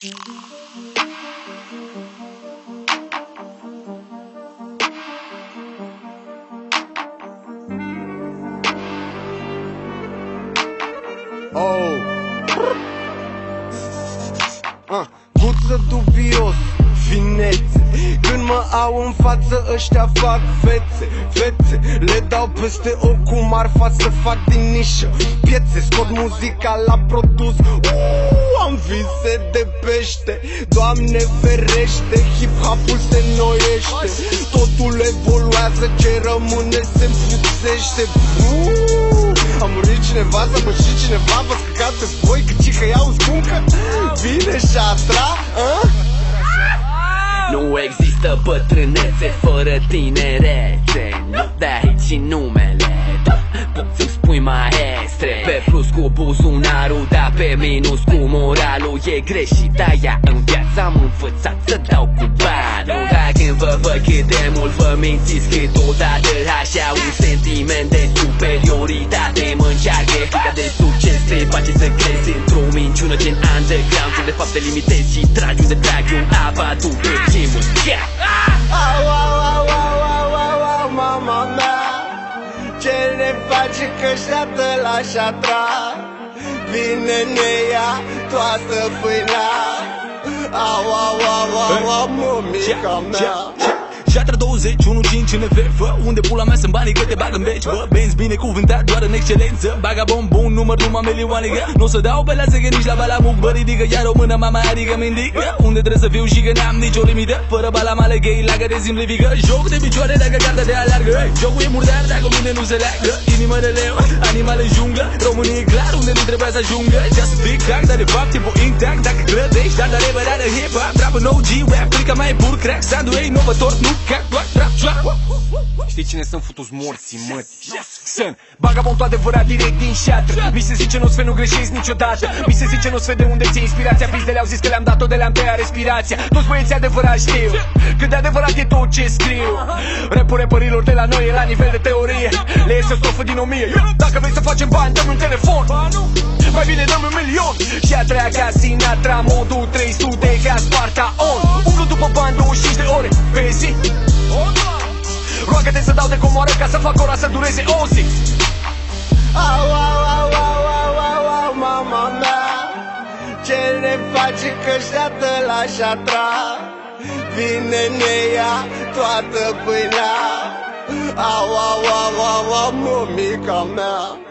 Guță dubios, finețe. Când mă au în față ăștia fac fețe. Le dau peste ochi cu marfa să fac din nișă piețe. Scot muzica la produs, am vise de pește. Doamne ferește, hip-hop-ul se înnoiește. Totul evoluează, ce rămâne se înfrunzește. A murit cineva, s-a bășit cineva, v-a scăcat pe voi, că cică iau scuncă. Vine și-atra, Nu există bătrânețe fără tinerețe. Nu de aici numele, poți să-mi spui maestre. Pe plus cu buzunarul, dar pe minus cu moralul. E greșit aia în viață, am învățat să dau cu banul. Dacă când vă văd cât de mult vă mințiți câteodată. Așa un sentiment de superioritate mă încearcă. Clica de succes te face să crezi într-o minciună gen underground, când de fapt te limitezi și tragi unde trag eu apa, tu pe chimul. Mama mea, ce ne face că șteaptă la șatra? Vine ne ia toată pâinea. Mămica mea. Șatra 20, 1-5 în FF, unde pula mea sunt banii că te bag în veci. Bă, benzi binecuvântat doar în excelență. Baga bun, număr numai milioane. Nu o să dau pe la zegă, nici la balamuc. Bă, ridică iar o mână, mama adică mindică. Unde trebuie să fiu și că n-am nicio limită. Fără bala male gay, lagă de simplifică. Joc de picioare dacă gata de alargă. Jocul e murdar dacă mine nu se leagă. Inimă de leu, animale junglă. România e clar unde nu trebuia să ajungă. Just big cock, dar de fapt timpul intact. Dacă clădești, dar reverare hip-hop. Trap în OG, rap, frica mai pur crack. Sandu e inovator, nu Știi cine sunt futus morții, mătii? Sunt vagabond cu adevărat direct din șatră. Mi se zice nu-ți fe, nu greșești niciodată. Mi se zice nu-ți fe de unde ți-e inspirația. Pizdele au zis că le-am dat-o de le-am tăiat respirația. Toți băieții adevărat știu cât de adevărat e tot ce scriu. Rapul rapărilor de la noi e la nivel de teorie. Le iese o strofă din 1000. Dacă vrei să facem bani, dă-mi un telefon. Mai bine dă-mi 1.000.000. Și a treia ca Sinatra, modul 300 ca Sparta-on. Umblu după bani 25 de ore pe zi. Roagă-te să dau de comoară ca să fac ora să dureze o zi. Mama mea, ce ne face că șteaptă la șatra? Vine ne ia toată pâinea. Mămica mea.